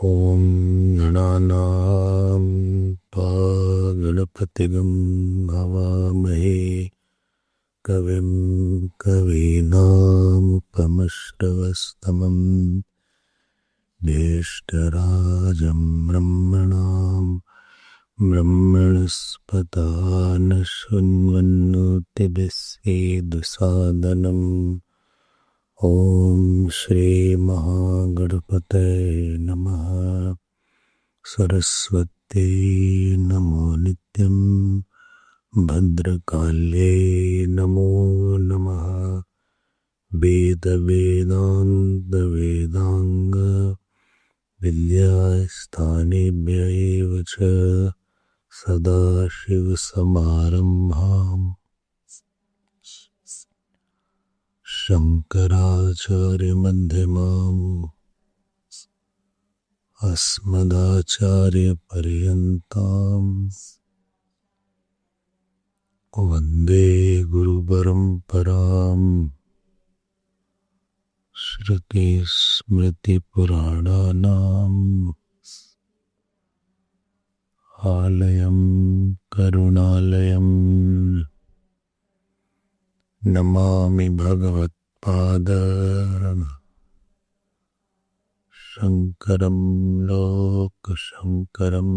ॐ गणानां त्वा गणपतिगं हवामहे कविं कवीनामुपमश्रवस्तमं ज्येष्ठराजं ब्रह्मणां ब्रह्मणस्पत नशृण्वन्नोतिभिस्सेदसादनम् ॐ श्री महागणपतये नमः। सरस्वती नमो नित्यं भद्रकाल्ये नमो नमः। वेद वेदांग विद्यास्थानेभ्य एव च सदाशिवसमारम्भाम् शंकराचार्यमध्यमाम् अस्मदाचार्यपर्यन्ताम् वन्दे गुरुपरम्पराम्। श्रुतिस्मृतिपुराणानाम् आलयं करुणालयम् नमामि भगवत्पाद शंकरं लोकशंकरम्।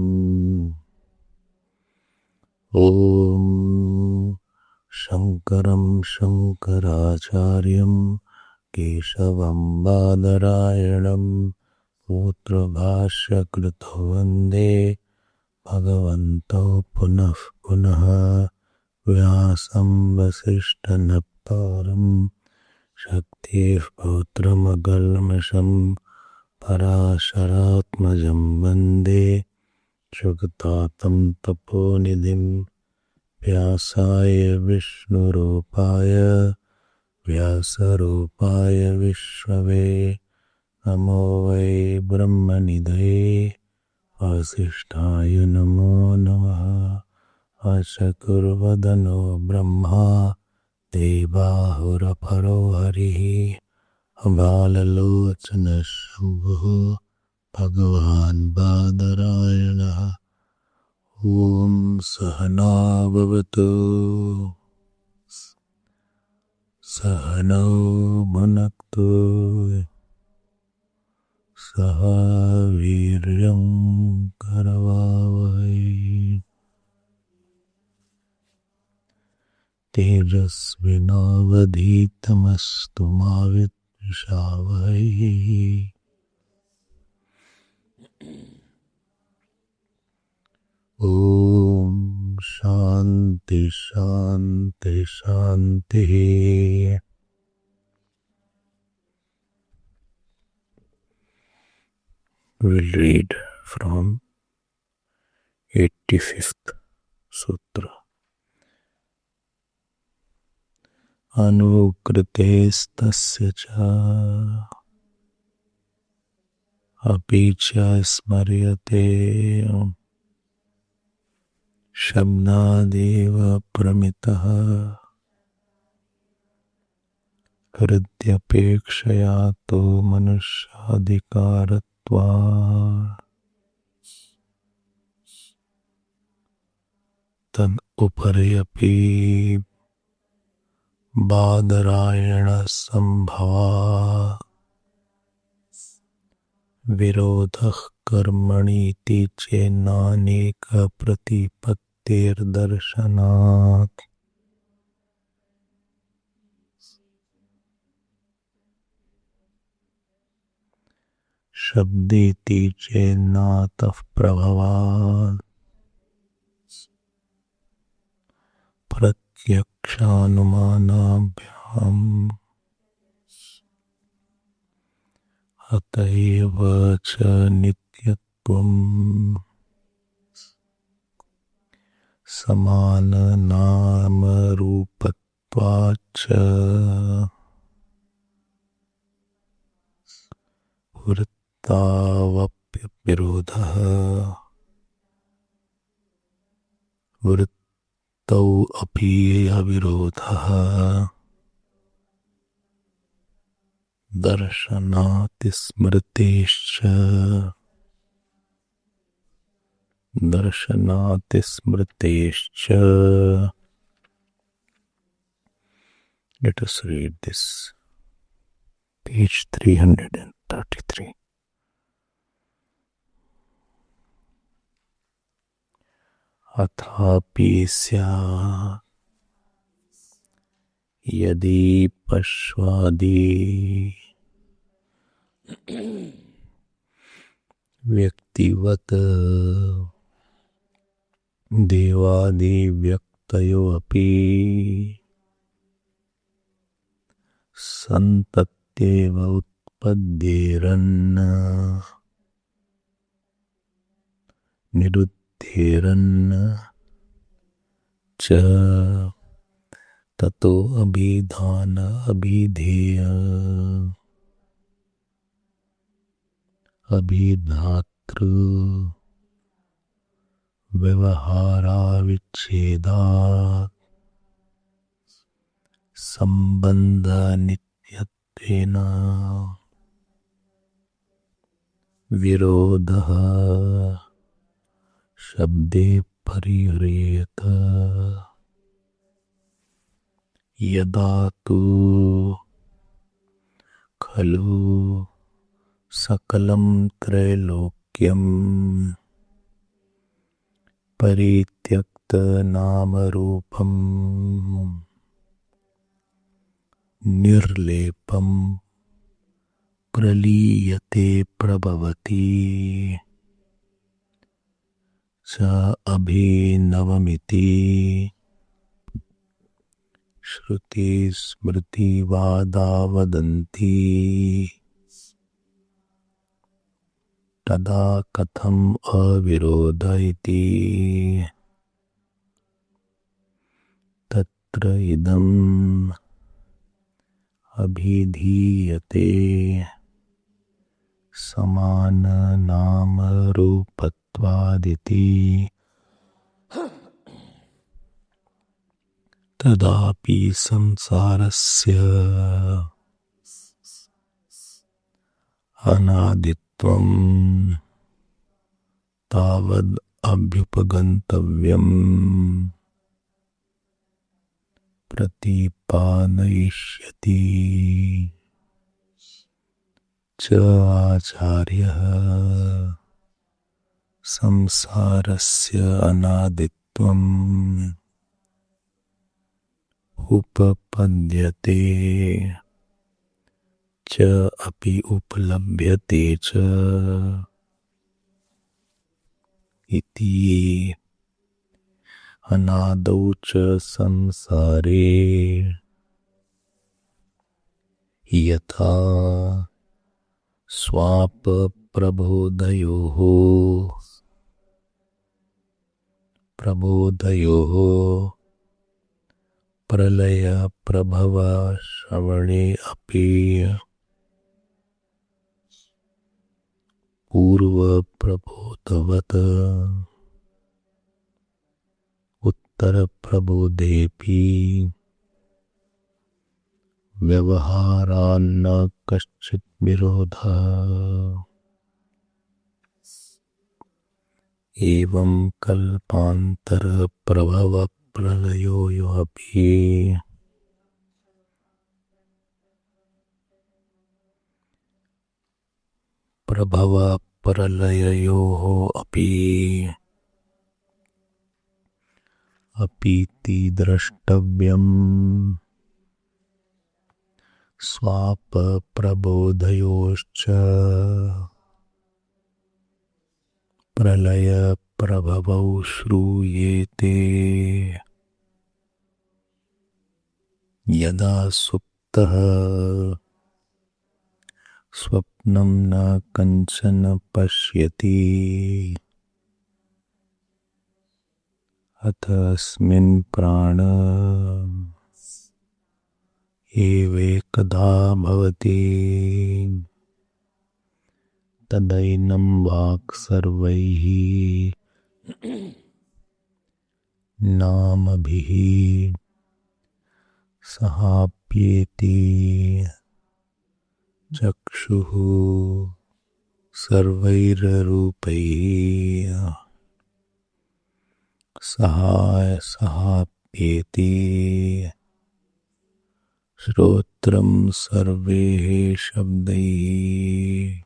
ॐ शंकरं शंकराचार्यं केशवं बादरायणं सूत्रभाष्यकृतो वन्दे भगवन्तौ पुनः पुनः। व्यासं वसिष्ठनप्तारं शक्तेः पौत्रमकल्मषं पराशरात्मजं वन्दे शुकतातं तपोनिधिं। व्यासाय विष्णुरूपाय व्यासरूपाय विष्णवे नमो वै ब्रह्मनिधये वासिष्ठाय नमो नमः। अशकुर्वदनो ब्रह्मा देवाहुरपरो हरिः बाललोचनशम्भुः भगवान् बादरायणः। ॐ सहना भवतु सहनौ भुनक्तु सह वीर्यं करवावहै तेजस्विनावधीतमस्तु मा विद्विषावहै। ॐ शान्ति शान्ति शान्तिः। We'll read from 85th Sutra. अनुकृतेस्तस्य च अपि च स्मर्यते शब्दादेव प्रमितः हृद्यपेक्षया तो मनुष्याधिकारत्वात् तदुपर्यपि बादरायणसम्भवात् विरोधः कर्मणीति चेन्नानेकप्रतिपत्तेर्दर्शनात्। शब्देति चेन्नातः प्रभवात् प्रत्यक्षानुमानाभ्याम् अतएव च नित्यत्वम् समाननामरूपत्वाच्च वृत्तावप्यविरोधः वृत्तौ अपि अविरोधः दर्शनात् स्मृतेश्च दर्शनात् स्मृतेश्च. Let us read this. Page 333. अथापि स्यात् यदि पश्वादि व्यक्तिवत् देवादिव्यक्तयो अपि सन्तत्येव उत्पद्येरन् निरुद्धेरन् च ततो अभिधान अभिधेय अभिधातृ व्यवहाराविच्छेदात् संबंध नित्यत्वेन विरोधः शब्दे परिह्रियेत. यदा तु खलु सकलं त्रैलोक्यं परित्यक्तनामरूपं निर्लेपं प्रलीयते प्रभवति च अभिनवमिति श्रुति स्मृतिवादा वदन्ति. तदा कथम् अविरोध इति. तत्र इदम् अभिधीयते समाननामरूपत्वादिति. तदापि संसारस्य अनादित्वं तावद् अभ्युपगन्तव्यम् प्रतिपादयिष्यति च आचार्यः. संसारस्य अनादित्वम् उपपद्यते च अपि उपलभ्यते च इति. अनादौ च संसारे यथा स्वापप्रबोधयोः प्रलय प्रभव श्रवणे अपि पूर्वप्रबोधवत् उत्तरप्रबोधेऽपि व्यवहारान्न कश्चित् विरोधः. एवं कल्पान्तरप्रभवप्रलयोऽपि प्रभवप्रलयोः अपीति द्रष्टव्यम्. स्वापप्रबोधयोश्च प्रलय प्रभवौ श्रूयेते. यदा सुप्तः स्वप्नं न कंचन पश्यति अथ अस्मिन् प्राण एवेकदा भवति. तदैनं वाक् सर्वैः नामभिः सहाप्येति. चक्षुः सर्वैर्रूपैः सहाप्येति श्रोत्रं सर्वैः शब्दैः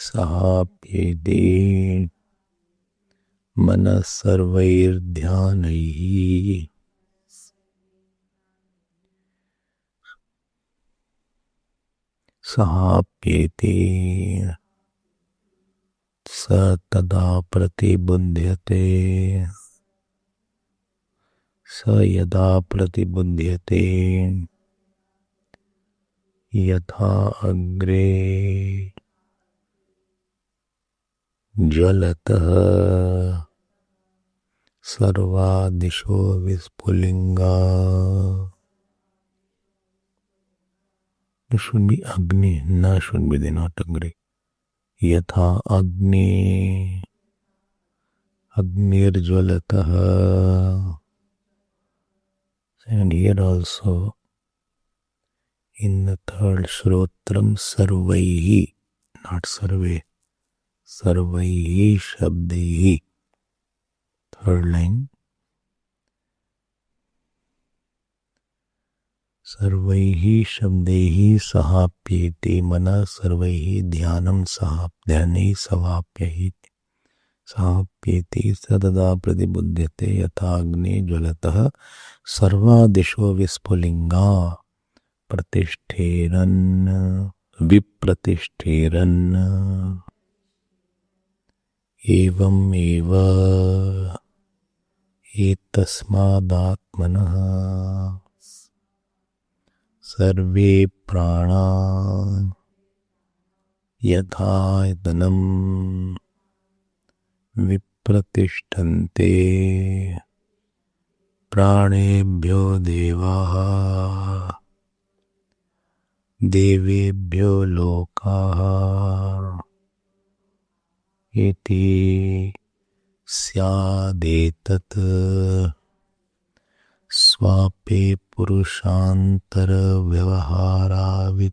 सहाप्येति मनः सर्वैर्ध्यानैः सहाप्येति स तदा प्रतिबुध्यते स यदा प्रतिबुध्यते यथा अग्रे ज्वलतः सर्वा दिशो विस्फुलिंगा. It should be Agni, na should be there, not Agri. Yatha Agni Agnirjvalataha. And here also in the third Shrotram Sarvaihi, not Sarve, Sarvaihi Shabdaihi. Third line. सर्वैहि शब्दैहि सहाप्येति मनः सर्वैहि ध्यानं सहाप्यैः सहाप्येति सतदा प्रतिबुध्यते यथा अग्ने ज्वलतः सर्वा दिशो विस्फुलिंगा प्रतिष्ठेरन् विप्रतिष्ठेरन् एवमेव एतस्मादात्मनः सर्वे प्राणा यथायतनं विप्रतिष्ठन्ते प्राणेभ्यो देवाः देवेभ्यो लोकाः इति स्यादेतत् स्वापे पुरुषांतर व्यवहाराविच्छेदात्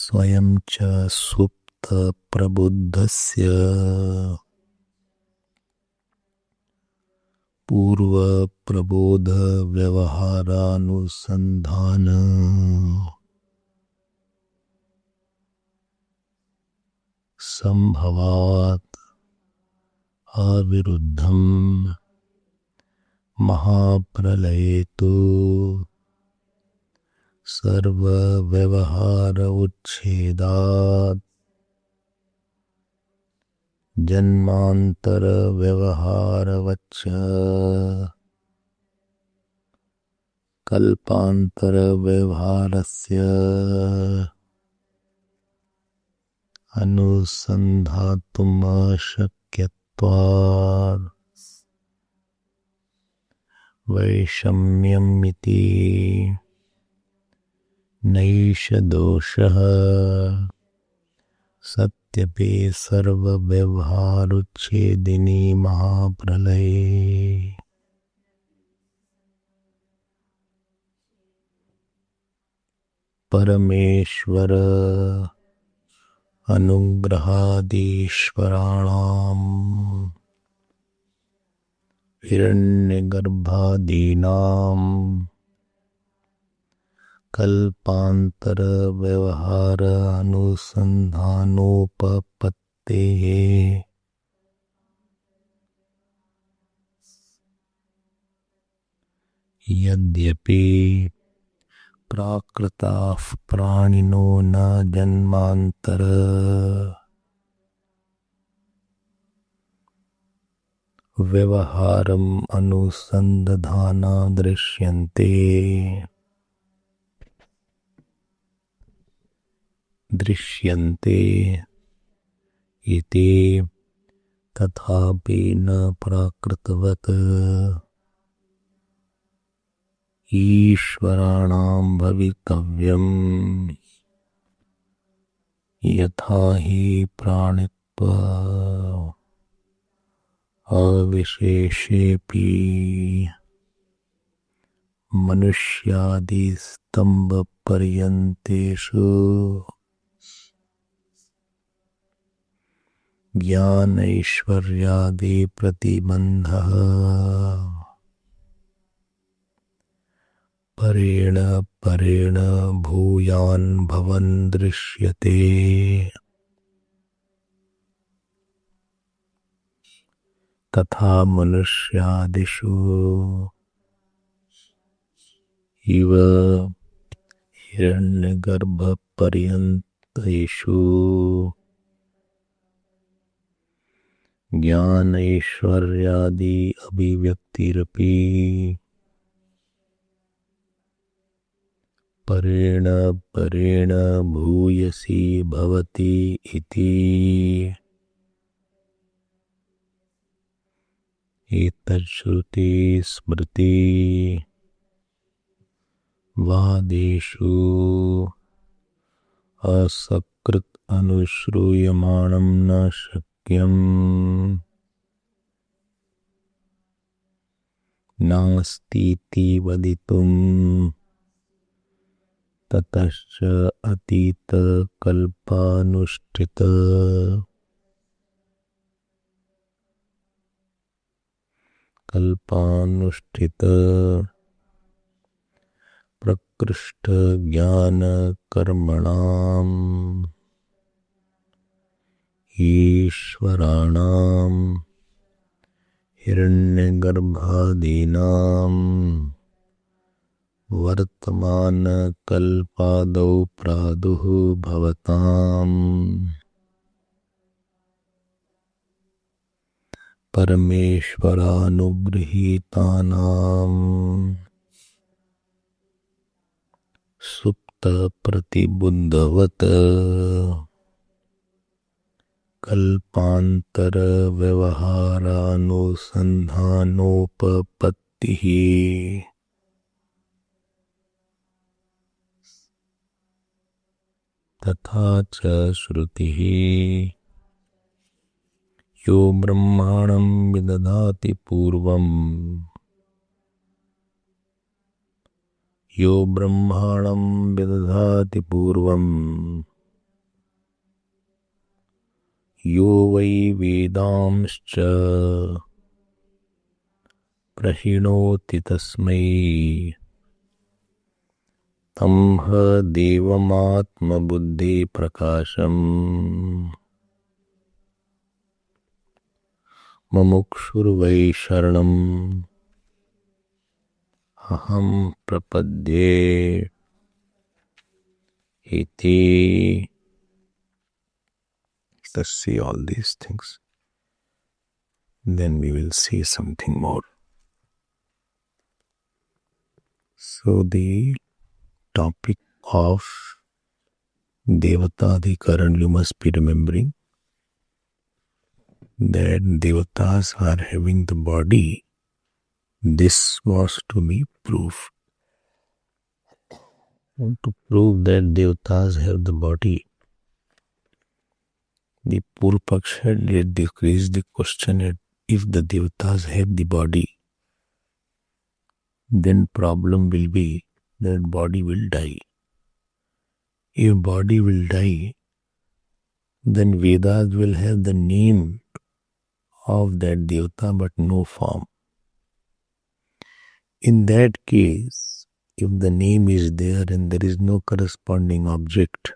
स्वयं च सुप्त प्रबुद्धस्य पूर्व प्रबोध व्यवहारानुसंधान संभवात् अविरुद्धं महाप्रलये तु सर्वव्यवहार उच्छेदात् जन्मांतर व्यवहारवच्च कल्पांतर व्यवहारस्य अनुसंधातुम् अशक्यत्वात् वैषम्यम् इति नैष दोषः सत्यपि सर्वव्यवहारोच्छेदिनी महाप्रलये परमेश्वर अनुग्रहादीश्वराणाम् हिरण्यगर्भादीनाम् कल्पांतर व्यवहार अनुसंधानोपपत्तेः यद्यपि प्राकृताः प्राणिनो न जन्मांतर व्यवहारम् अनुसंधाना दृश्यन्ते इति तथापि न प्राकृतवत् ईश्वराणां भवितव्यम् यथा हि प्राणित्व अविशेषेऽपि मनुष्यादि स्तंभ पर्यंतेषु ज्ञान ऐश्वर्यादि प्रतिबंधः परेण परेण भूयान् भवन् दृश्यते। तथा मनुष्यादिषु इव हिरण्यगर्भपर्यन्तेषु ज्ञान ऐश्वर्यादि अभिव्यक्तिरपि परेण परेण भूयसी भवति इति। एतच्छ्रुति स्मृति वादेषु असकृत अनुश्रूयमाणं न शक्यम् नास्तीति वदितुम् ततश्च अतीत कल्पानुष्ठित प्रकृष्ट ज्ञान कर्मणाम् ईश्वराणाम् हिरण्यगर्भादीनाम् वर्तमान कल्पादौ प्रादुः भवताम् परमेश्वरानुगृहीतानाम् सुप्त प्रतिबुद्धवत् कल्पांतर व्यवहारानुसंधानोपपत्तिः तथा च श्रुतिः यो ब्रह्माणं विदधाति पूर्वम् यो ब्रह्माणं विदधाति पूर्वम् यो वै वेदांश्च प्रहिणोति तस्मै तं ह देवमात्मबुद्धि प्रकाशम् मुमुक्षुर्वै शरणम् अहं प्रपद्ये इति। Let's see all these things. Then we will see something more. So the topic of Devatadhikaran, you must be remembering that Devatas are having the body. This was to be proof. And to prove that Devatas have the body, the Purpaksha had raised the question that if the Devatas have the body, then problem will be that body will die. If body will die, then Vedas will have the name of that Devata but no form. In that case, if the name is there and there is no corresponding object,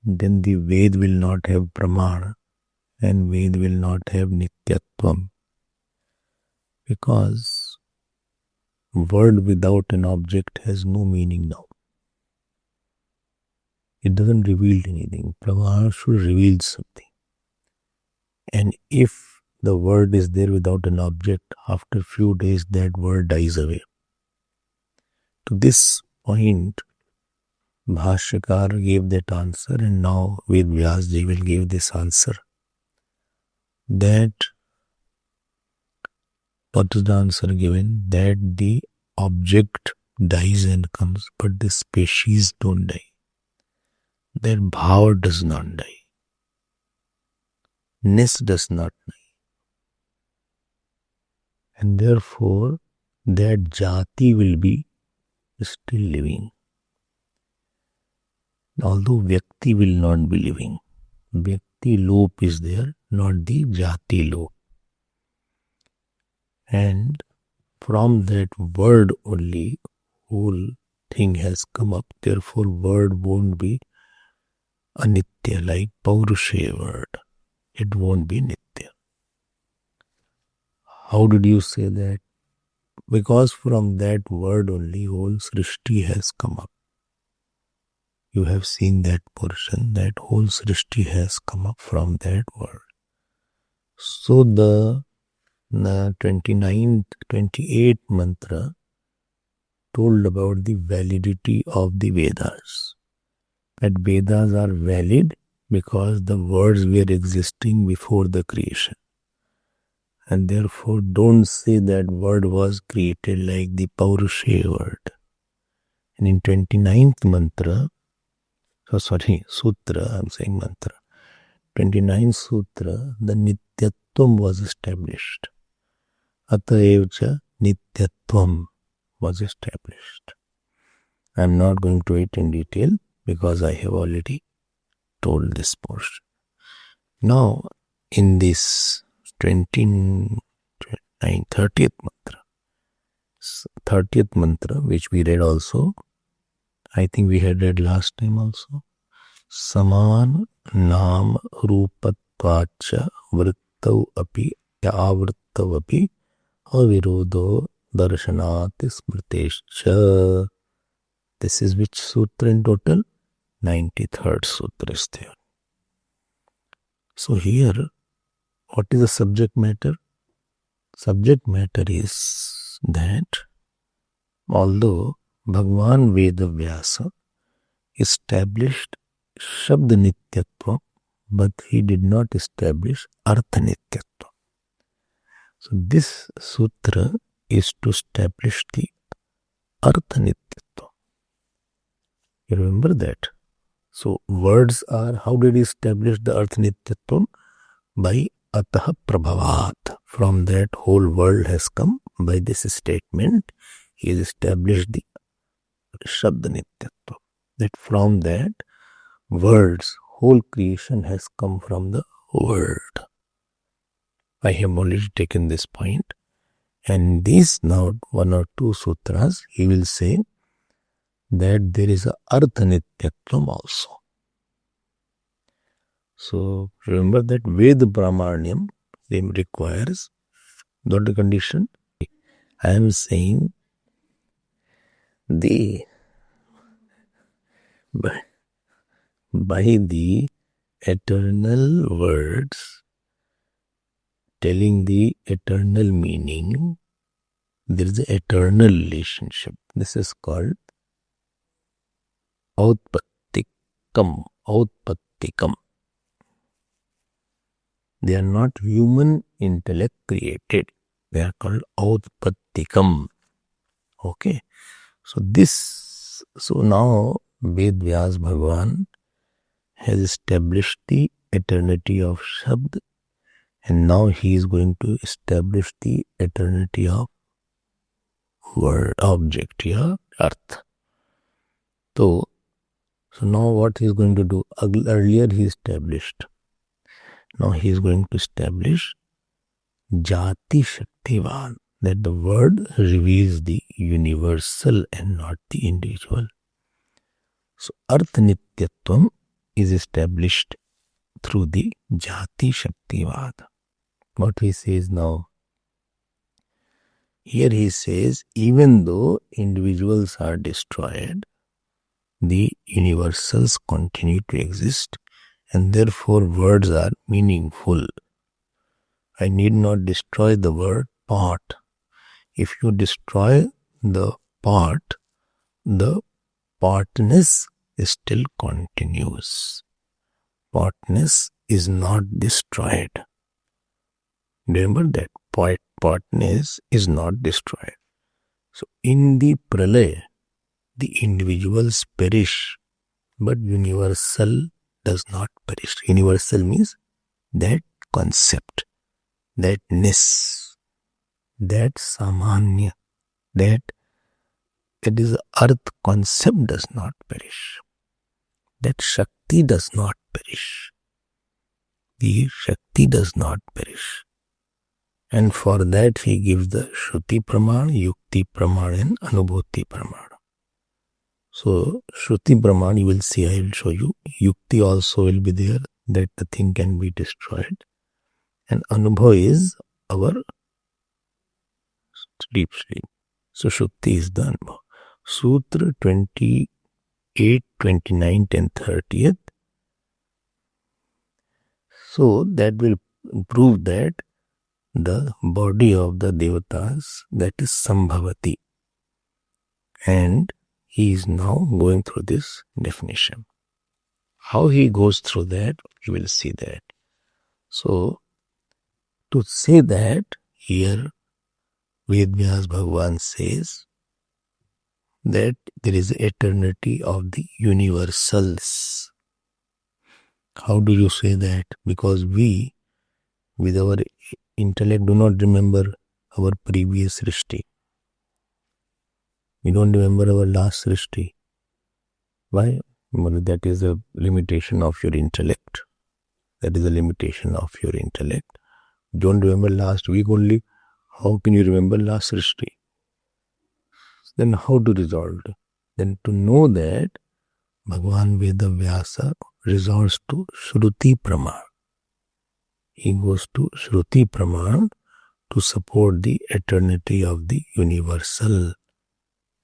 then the Ved will not have Pramana and Ved will not have Nityatvam. Because word without an object has no meaning now. It doesn't reveal anything. Pramana should reveal something. And if the word is there without an object, after few days that word dies away. To this point, Bhashyakar gave that answer, and now Ved Vyasji will give this answer. That, what is the answer given? That the object dies and comes, but the species don't die. That bhava does not die. Ness does not die. And therefore, that jati will be still living. Although Vyakti will not be living. Vyakti loop is there, not the jati loop. And from that word only whole thing has come up. Therefore word won't be anitya like Paurusheya word. It won't be nitya. How did you say that? Because from that word only whole Srishti has come up. You have seen that portion, that whole Srishti has come up from that word. So the 28th mantra told about the validity of the Vedas. That Vedas are valid because the words were existing before the creation. And therefore don't say that word was created like the Paurusheya word. And in 29th mantra, sutra, I'm saying mantra. 29th sutra, the Nityatvam was established. Ataevcha Nityatvam was established. I'm not going to it in detail because I have already told this portion. Now, in this 30th mantra, which we read also, I think we had read last time also. Saman Nam Rupatvacha Vrittau Api Avrittau Api Avirodo Darshanati Smritescha. This is which sutra in total? 93rd sutra is there. So here, what is the subject matter? Subject matter is that although Bhagwan Vedavyasa established Shabd Nityatva, but he did not establish Artha Nityatva. So this sutra is to establish the Artha Nityatva. You remember that? So words are, how did he establish the Artha Nityatva? By Ataha Prabhavat. From that whole world has come. By this statement, he has established the Shabd Nityatva. That from that words, whole creation has come from the word. I have already taken this point. And these now 1 or 2 sutras, he will say that there is a Artha Nityatvam also. So remember that Veda Brahmanyam requires what the condition? I am saying by the eternal words telling the eternal meaning, there is an eternal relationship. This is called Autpattikam. They are not human intellect created. They are called Autpattikam. Okay. So now Ved Vyas Bhagwan has established the eternity of Shabd, and now he is going to establish the eternity of word, object here, Arth. So now what he is going to do? Earlier he established. Now he is going to establish Jati Shaktivan, that the word reveals the universal and not the individual. So Artha Nityatvam is established through the Jati Shaktivada. What he says now? Here he says, even though individuals are destroyed, the universals continue to exist, and therefore words are meaningful. I need not destroy the word pot. If you destroy the pot, the potness still continues. Potness is not destroyed. Remember that potness is not destroyed. So in the pralaya, the individuals perish, but universal does not perish. Universal means that concept, that ness, that samanya, that it is earth concept does not perish. That Shakti does not perish. The Shakti does not perish. And for that he gives the Shruti Praman, Yukti Praman and Anubhuti Praman. So Shruti Praman you will see, I will show you. Yukti also will be there, that the thing can be destroyed. And Anubhav is our deep sleep. So Shruti is the Anubhav. Sutra 28, 29th and 30th. So that will prove that the body of the devatas, that is Sambhavati. And he is now going through this definition. How he goes through that, you will see that. So, to say that, here Vedvyas Bhagavan says that there is eternity of the universals. How do you say that? Because we, with our intellect, do not remember our previous Srishti. We don't remember our last Srishti. Why? Well, that is a limitation of your intellect. That is a limitation of your intellect. Don't remember last week only. How can you remember last Srishti? Then how to resolve it? Then to know that Bhagavan Veda Vyasa resorts to Shruti Praman. He goes to Shruti Praman to support the eternity of the universal.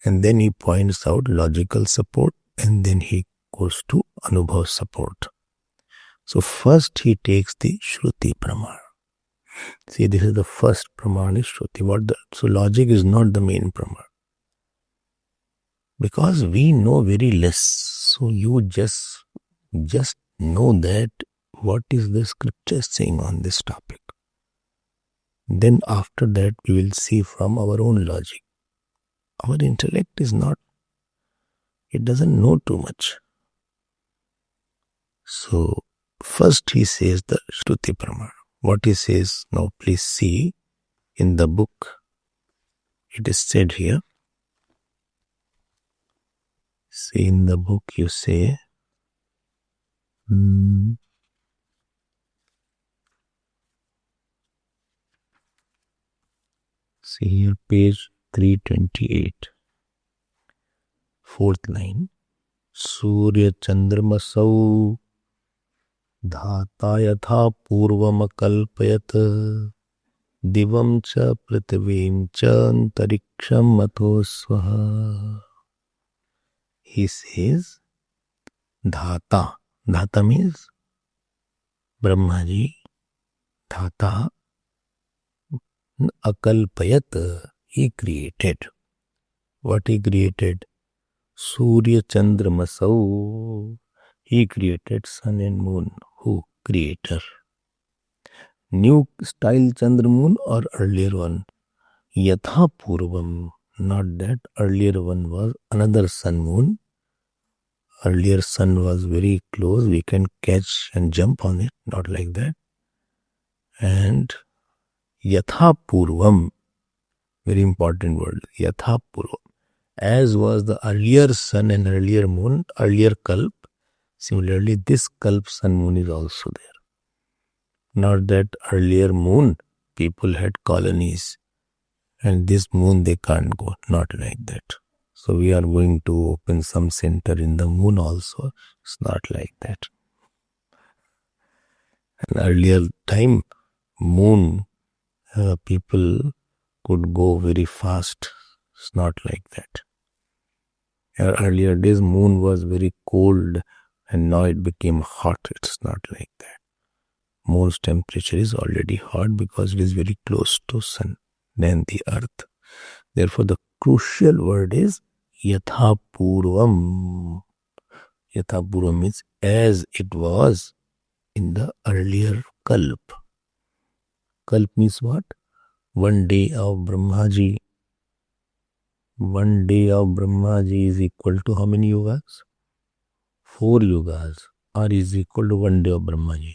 And then he points out logical support, and then he goes to Anubhav support. So first he takes the Shruti Praman. See, this is the first Praman is Shruti. So logic is not the main Praman. Because we know very less. So you just know that what is the scripture saying on this topic. Then after that we will see from our own logic. Our intellect is not, it doesn't know too much. So first he says the Shruti Praman. What he says, now please see in the book. It is said here. See in the book you say, see here page 328, fourth line. Surya Chandramasau Dhata Yatha Purvam Kalpayat Divam Cha Prithvim Cha Antariksham Mato Swaha. He says, Dhata. Dhata means Brahmaji. Dhata Akalpayat. He created. What he created? Surya Chandramasau. He created sun and moon. Who? Creator. New style Chandra moon or earlier one? Yatha Purvam. Not that earlier one was another sun moon. Earlier sun was very close. We can catch and jump on it. Not like that. And Yatha Purvam. Very important word. Yatha Purvam. As was the earlier sun and earlier moon, earlier Kalp, similarly this Kalp sun moon is also there. Not that earlier moon, people had colonies, and this moon they can't go. Not like that. So we are going to open some center in the moon also. It's not like that. And earlier time, moon, people could go very fast. It's not like that. Earlier days, moon was very cold and now it became hot. It's not like that. Moon's temperature is already hot because it is very close to sun than the earth. Therefore, the crucial word is Yatha Purvam. Yatha Purvam means as it was in the earlier Kalp. Kalp means what? 1 day of Brahmaji. 1 day of Brahmaji is equal to how many yugas? 4 yugas are is equal to 1 day of Brahmaji.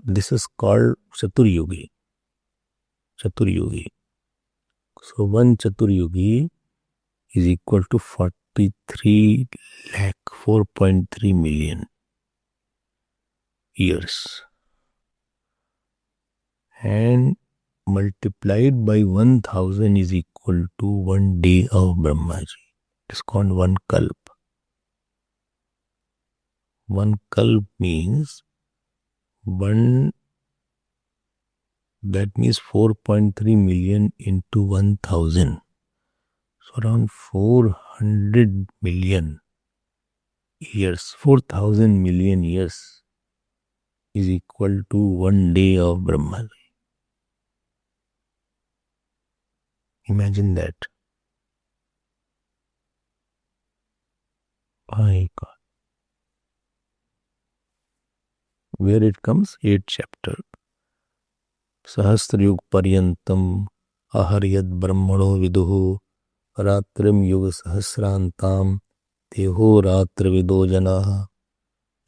This is called Chaturyugi. Chaturyugi. So 1 Chaturyugi is equal to 43 lakh 4.3 million years. And multiplied by 1000 is equal to 1 day of Brahmaji. It's called 1 kalp. 1 kalp means that means 4.3 million into 1000. So around 400 million years, 4000 million years is equal to 1 day of Brahmaji. Imagine that. My God. Where it comes? 8th chapter. Sahasrayug paryantam aharyad brahmano viduhu ratrim yuga sahasrantam teho ratra vido janaha.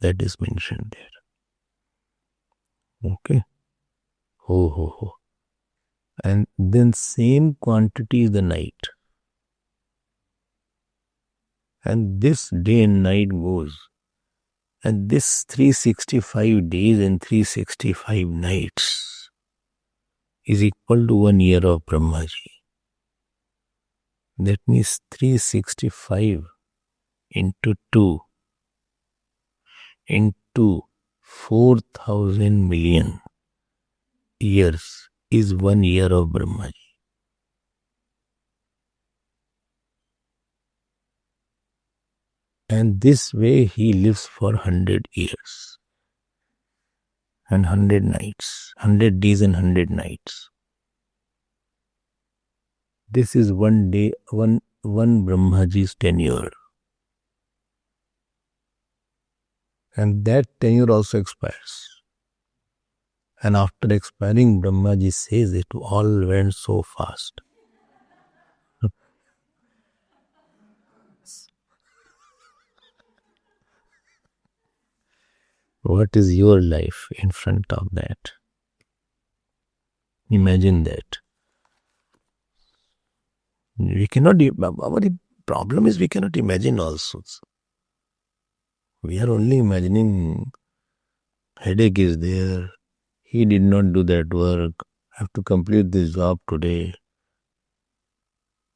That is mentioned there. Okay. Ho. And then same quantity is the night. And this day and night goes. And this 365 days and 365 nights is equal to 1 year of Brahmaji. That means 365 into 2 into 4000 million years is 1 year of Brahmaji. And this way he lives for 100 years and 100 nights, 100 days and 100 nights. This is 1 day, one Brahmaji's tenure. And that tenure also expires. And after expiring, Brahmaji says it all went so fast. What is your life in front of that? Imagine that. We cannot, our problem is we cannot imagine also. We are only imagining headache is there. He did not do that work. I have to complete this job today.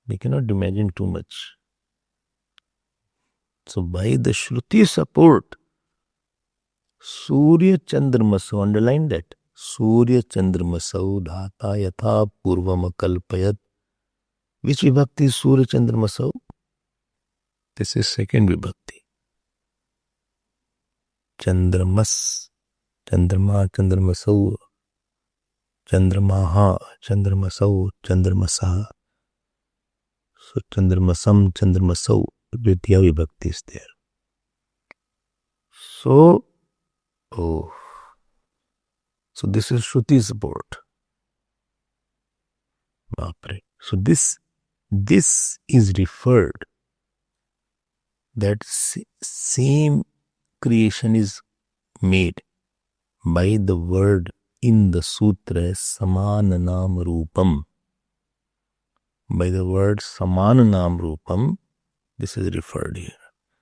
We cannot imagine too much. So by the Shruti support, Surya Chandramasau, underline that. Surya Chandramasau dhata yatha purvam kalpayat. Which vibhakti is Surya Chandramasau? This is second vibhakti. Chandramas, Chandrama, Chandramasau, Chandramaha, Chandramasau, Chandramasaha. So Chandramasam, Chandramasau, Dvitiya vibhakti is there. So this is Shruti support. So this is referred that same creation is made by the word in the sutra Samananam Rupam. By the word Samananam Rupam, this is referred here.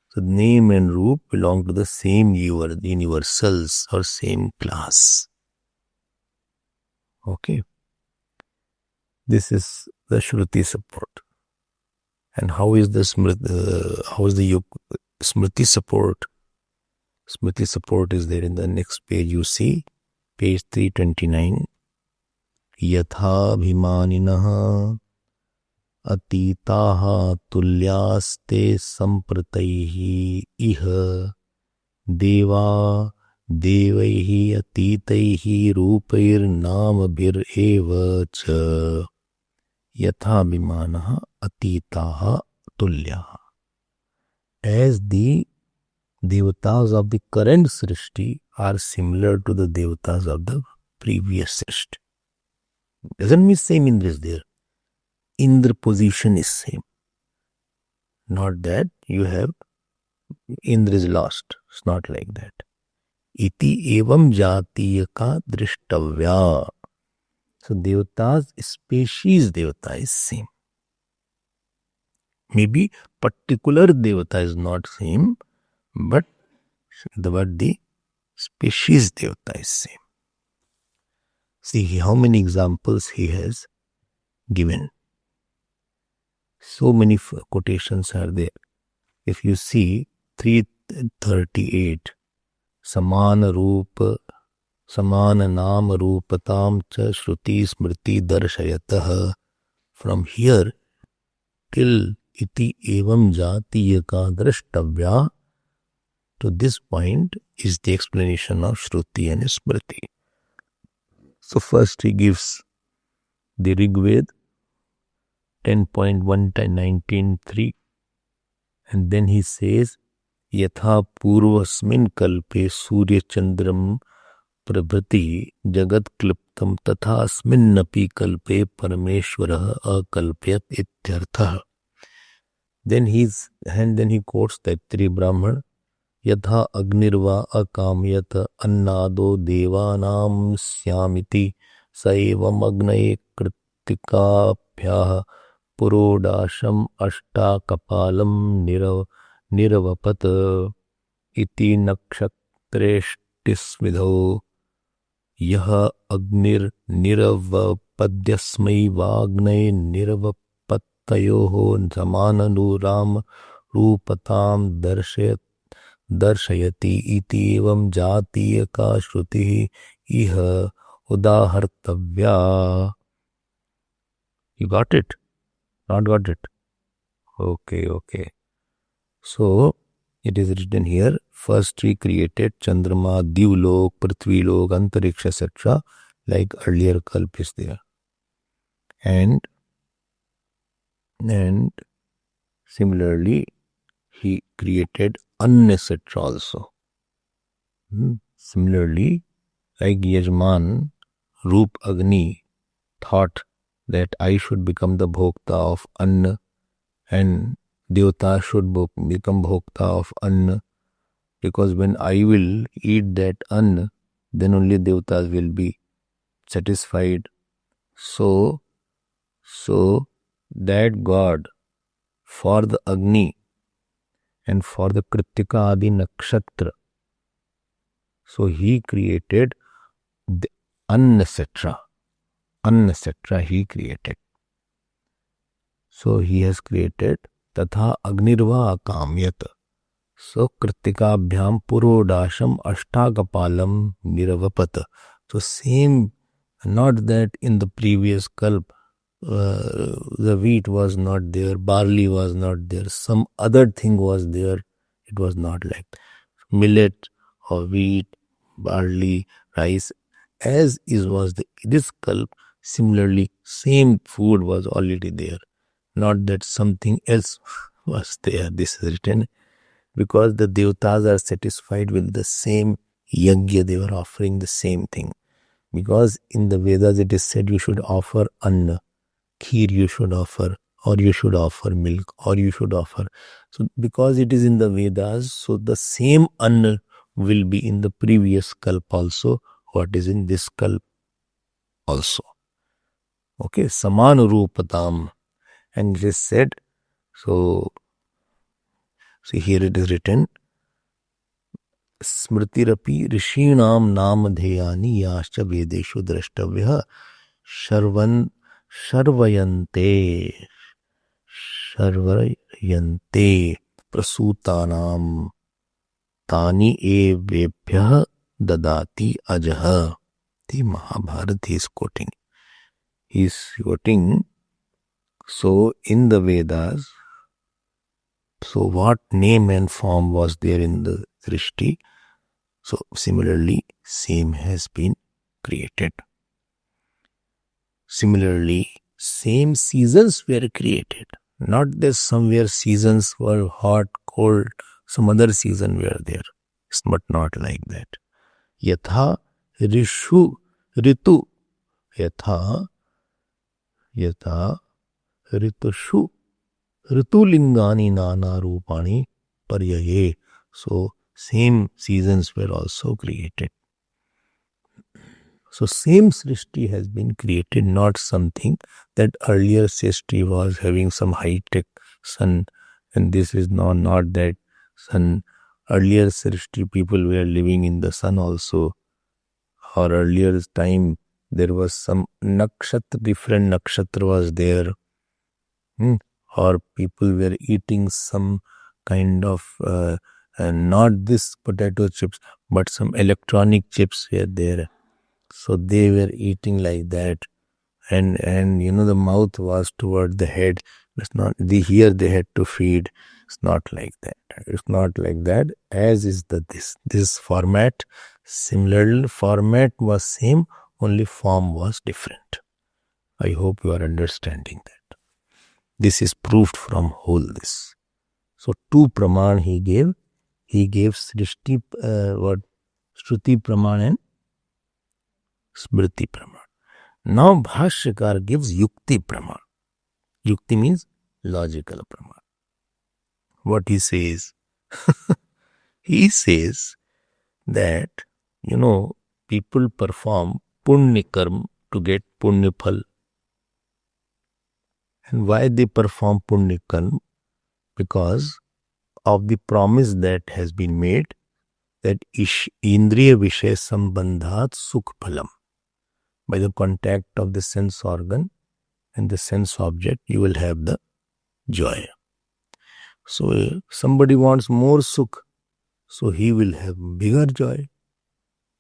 So name and roop belong to the same universals or same class. Okay. This is the Shruti support. And how is the Smriti support? Smriti support is there in the next page. You see, page 329. Yatha bhimaninaha atitaha tulyaste samprataihi iha deva devaihi atitaihi rupair namabhir eva cha yatha bhimanaha atitaha tulyaha. As the devatas of the current Srishti are similar to the devatas of the previous Srishti. Doesn't mean same Indra is there. Indra position is same. Not that you have Indra is lost. It's not like that. Iti evam jatiyaka drishtavya. So Devata's species Devata is same. Maybe particular Devata is not same, but the species Devata is same. See how many examples he has given. So many quotations are there. If you see 338, Samana Rupa, Samana Nam Rupatam Cha Shruti Smriti Darshayatah. From here till iti evam jatiyaka drashtavya, to this point is the explanation of Shruti and Smriti. So first he gives the Rig Veda 10.119.3, and then he says Yatha Purvasmin Kalpe Surya Chandram Prabhati Jagat Kliptam Tatha Asminnapi Kalpe Parameshwarah Akalpyat Ityartha. Then he quotes Taittiriya Brahman, Yatha Agnirva Akamyat Annado Devanam Syamiti Saivam Agnaye Kritikabhyah Purodasham Ashta Kapalam Niravapat Iti Nakshatreshtisvidho Yaha Agnir Niravapadyasmai Vagnay Niravapattayoho Samananuram Rupatam Darshayati iti evam jatiyaka shruti iha udahartavya. You got it? Not got it? Okay. So it is written here, first he created Chandrama, Divlok, Prithvilok, Antariksha, etc. like earlier Kalp is there. And similarly he created Anna, etc. also. Similarly, like Yajman, Rup Agni thought that I should become the Bhokta of Anna and Devata should become Bhokta of Anna, because when I will eat that Anna, then only Devatas will be satisfied. So that God, for the Agni and for the Kritika Adi Nakshatra, so he created the Anna, etc. he created. So he has created Tatha Agnirva Akamyat. So Kritikabhyam Purodasham Ashtakapalam Niravapat. So same, not that in the previous Kalp the wheat was not there, barley was not there, some other thing was there. It was not like millet or wheat, barley, rice, as was this Kalp. Similarly, same food was already there, not that something else was there. This is written because the Devatas are satisfied with the same yajna, they were offering the same thing. Because in the Vedas it is said you should offer anna, kheer you should offer, or you should offer milk, or you should offer. So because it is in the Vedas, so the same anna will be in the previous kalp also, what is in this kalp also. Okay, Samanurupatam. And it is said, so see here it is written, Smritirapi Rishinam Namadheyani Yascha Vedeshu Drashtavya Sharvayante Prasutanam Tani Evebhyah Dadati Ajaha. The Mahabharata he is quoting. He is quoting, so in the Vedas, so what name and form was there in the Srishti? So similarly, same has been created. Similarly, same seasons were created. Not that somewhere seasons were hot, cold, some other season were there. It's not like that. Yatha Rishu Ritu. Yatha Ritushu Ritulingani Nana Rupani Paryaye. So same seasons were also created. So same Srishti has been created, not something that earlier Srishti was having some high-tech sun, and this is not that sun. Earlier Srishti people were living in the sun also, or earlier time there was some nakshatra, different nakshatra was there, or people were eating some kind of not this potato chips, but some electronic chips were there. So they were eating like that, and the mouth was toward the head. It's not here they had to feed. It's not like that. It's not like that. As is this format. Similar format was same, only form was different. I hope you are understanding that. This is proved from whole this. So two praman he gave. He gave Srishti, Shruti praman and Smriti praman. Now Bhashyakar gives Yukti praman. Yukti means logical praman. What he says? He says that, people perform punya karma to get punya phal. And why they perform punya karma? Because of the promise that has been made that indriya vishaya sambandhat sukh phalam. By the contact of the sense organ and the sense object, you will have the joy. So somebody wants more sukh, so he will have bigger joy.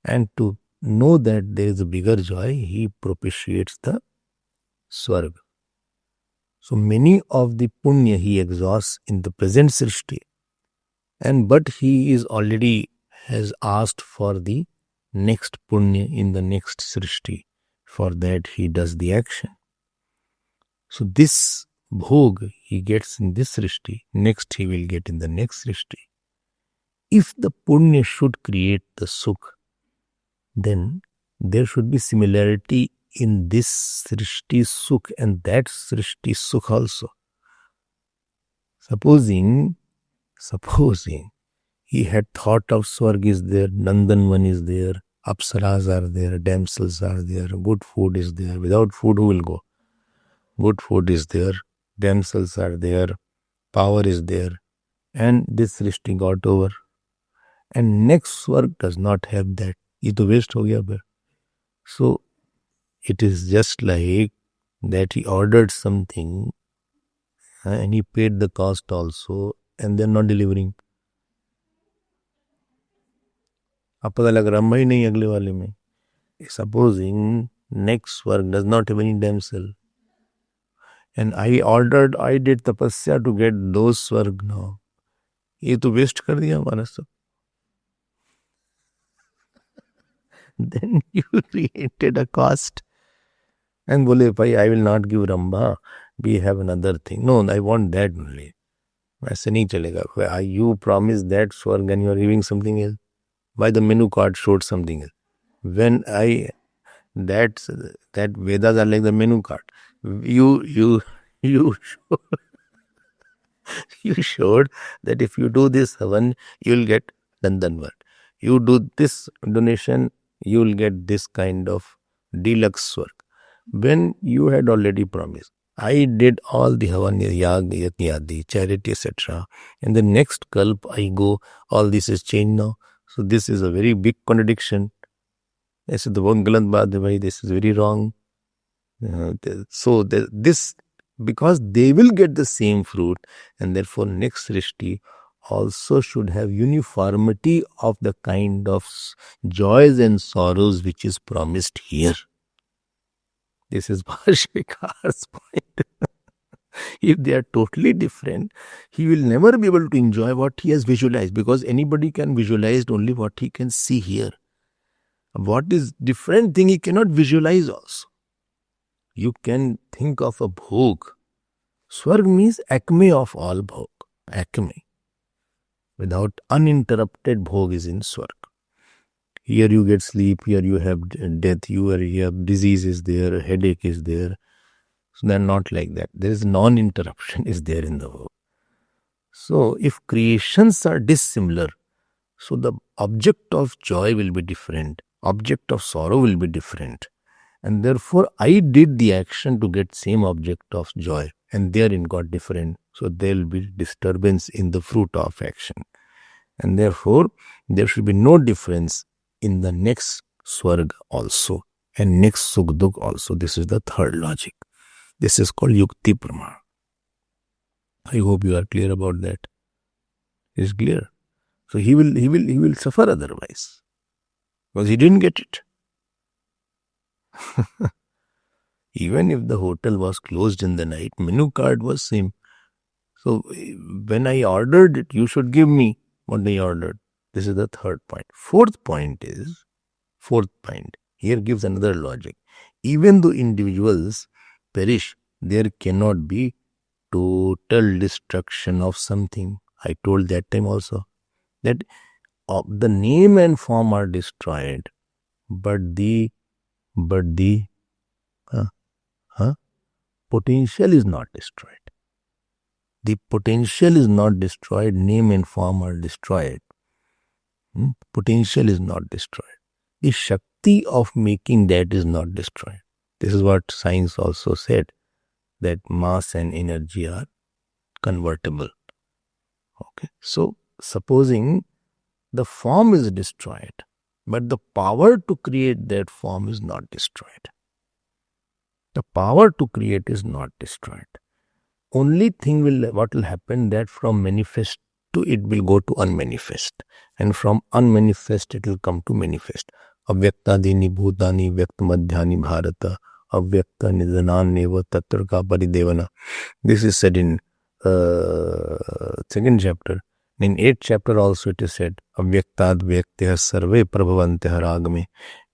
And to know that there is a bigger joy, he propitiates the swarga. So many of the punya he exhausts in the present srishti, but he is already has asked for the next punya in the next srishti. For that he does the action. So this bhog he gets in this srishti, next he will get in the next srishti. If the punya should create the sukh, then there should be similarity in this srishti sukh and that srishti sukh also. Supposing he had thought of Swarg is there, Nandanvan is there, Apsaras are there, damsels are there, good food is there. Without food, who will go? Good food is there, damsels are there, power is there, and this srishti got over. And next Swarg does not have that. Ye to waste ho gaya phir. So it is just like that he ordered something and he paid the cost also, and they are not delivering. अब पता लग रहा ही नहीं अगले वाले में. Supposing next Swarg does not have any damsel, and I did tapasya to get those Swarg now. ये तो waste कर दिया हमारा सब. Then you created a cost. And बोले भाई I will not give Ramba, we have another thing. No, I want that only. ऐसे नहीं चलेगा. You promised that Swarg and you are giving something else. Why the menu card showed something else? When that Vedas are like the menu card. You showed that if you do this havan, you will get Dandanvar. You do this donation, you will get this kind of deluxe Swarg. When you had already promised, I did all the havan, yag, yadi, charity, etc. And the next kalp I go, all this is changed now. So this is a very big contradiction. ऐसे तो बहुत गलत बात है भाई. This is very wrong. So this, because they will get the same fruit, and therefore next srishti also should have uniformity of the kind of joys and sorrows which is promised here. This is Bhashyakar's point. If they are totally different, he will never be able to enjoy what he has visualized, because anybody can visualize only what he can see here. What is different thing he cannot visualize also. You can think of a bhog. Swarg means acme of all bhog. Acme. Without uninterrupted bhog is in Swarg. Here you get sleep, here you have death, here you have disease is there, headache is there. So they are not like that. There is non-interruption is there in the world. So if creations are dissimilar, so the object of joy will be different, Object of sorrow will be different. And therefore, I did the action to get same object of joy, and therein got different. So there will be disturbance in the fruit of action. And therefore, there should be no difference in the next swarg also, and next sukh-dukh also. This is the third logic. This is called yukti praman. I hope you are clear about that. It's clear. So he will suffer otherwise, because he didn't get it. Even if the hotel was closed in the night, menu card was same. So when I ordered it, you should give me what I ordered. This is the third point. Fourth point. Here gives another logic. Even though individuals perish, there cannot be total destruction of something. I told that time also that the name and form are destroyed, but the potential is not destroyed. The potential is not destroyed. Name and form are destroyed. Potential is not destroyed. The Shakti of making that is not destroyed. This is what science also said, that mass and energy are convertible. Okay. So, supposing the form is destroyed, but the power to create that form is not destroyed. The power to create is not destroyed. Only thing what will happen, that from manifest to it will go to unmanifest, and from unmanifest it will come to manifest. Avyaktadini bhutani vyaktamadhyani bharata avyakta nidananeva tatraka paridevana. This is said in second chapter. In 8th chapter also it is said avyaktad vyaktya sarve prabhavantya ragame.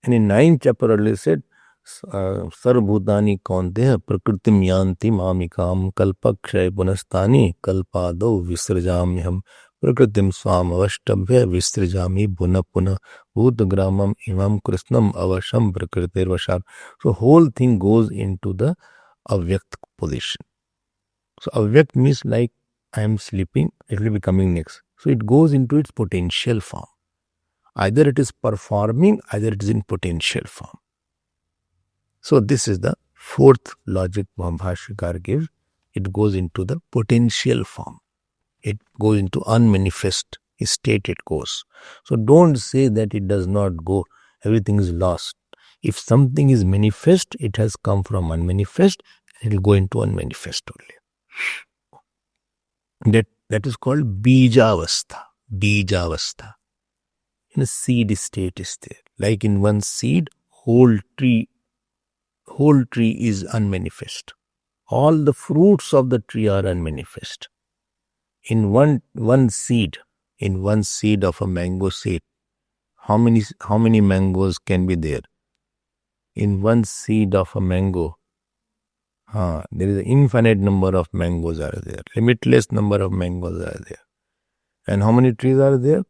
And in 9th chapter earlier said सर्वभूतानि कौन्तेह प्रकृतिम यान्ति मामिकाम कल्पक्षय पुनस्तानि कल्पादौ विसृजाम्यहम प्रकृतिम स्वामवष्टभ्य विसृजामि पुनः पुनः भूतग्रामम इमं कृष्णम अवशम प्रकृतिर्वशात्. So whole thing goes into the avyakt position. So avyakt means like I am sleeping, it will be coming next. So it goes into its potential form. Either it is performing, either it is in potential form. So this is the fourth logic Bhashyakar gives. It goes into the potential form. It goes into unmanifest state it goes. So don't say that it does not go. Everything is lost. If something is manifest, it has come from unmanifest, it will go into unmanifest only. That is called Bijavastha. Bijavastha. In a seed state is there. Like in one seed, whole tree is unmanifest. All the fruits of the tree are unmanifest. In one seed of a mango seed, how many mangoes can be there? In one seed of a mango, there is an infinite number of mangoes are there. Limitless number of mangoes are there. And how many trees are there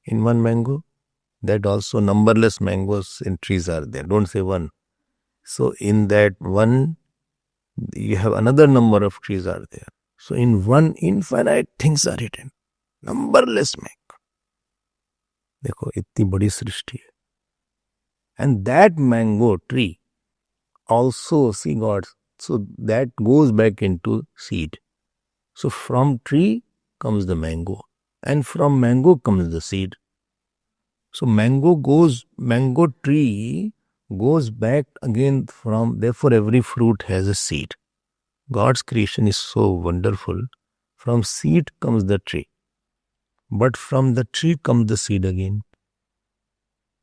in one mango? That also numberless mangoes in trees are there. Don't say one. So in that one, you have another number of trees are there. So in one, infinite things are written. Numberless mango. देखो इतनी बड़ी सृष्टि है. And that mango tree also, see God, so that goes back into seed. So from tree comes the mango, and from mango comes the seed. So mango tree goes back again from, therefore every fruit has a seed. God's creation is so wonderful. From seed comes the tree, but from the tree comes the seed again.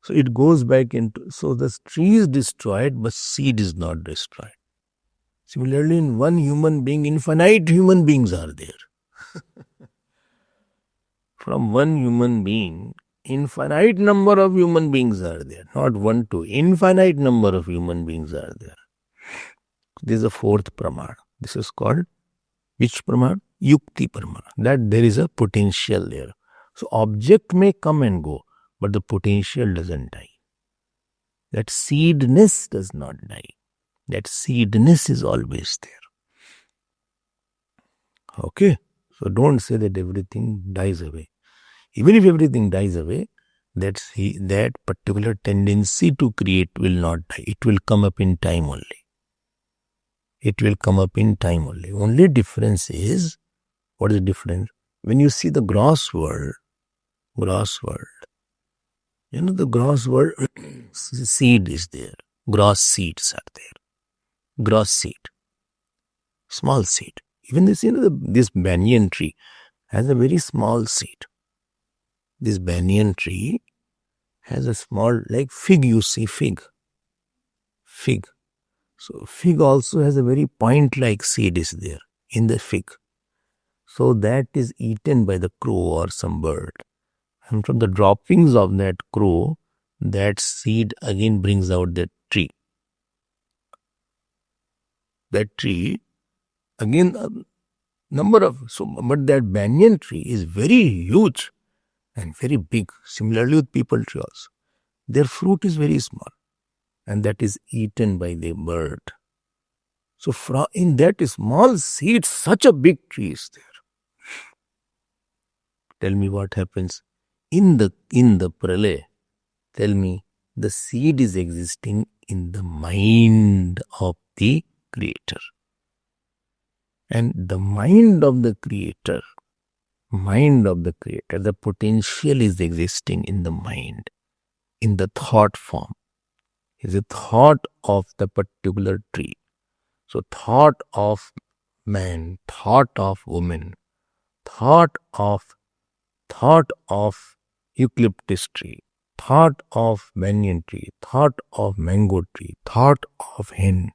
So it goes back into, so the tree is destroyed, but seed is not destroyed. Similarly, in one human being, infinite human beings are there. From one human being, infinite number of human beings are there. Not one, two. Infinite number of human beings are there. This is the fourth praman. This is called, which praman? Yukti praman. That there is a potential there. So object may come and go, but the potential doesn't die. That seedness does not die. That seedness is always there. Okay? So don't say that everything dies away. Even if everything dies away, that particular tendency to create will not die. It will come up in time only. It will come up in time only. Only difference is, what is the difference? When you see the gross world, the gross world, seed is there. Gross seeds are there. Gross seed. Small seed. Even this banyan tree has a very small seed. This banyan tree has a small, like fig, you see fig. So fig also has a very point-like seed is there in the fig. So that is eaten by the crow or some bird. And from the droppings of that crow, that seed again brings out that tree. That tree, again, but that banyan tree is very huge and very big. Similarly with people tree also. Their fruit is very small, and that is eaten by the bird. So in that small seed, such a big tree is there. Tell me what happens in the pralay. Tell me, the seed is existing in the mind of the creator. And the mind of the creator, the potential is existing in the mind, in the thought form. Is a thought of the particular tree. So thought of man, thought of woman, thought of eucalyptus tree, thought of banyan tree, thought of mango tree, thought of hen,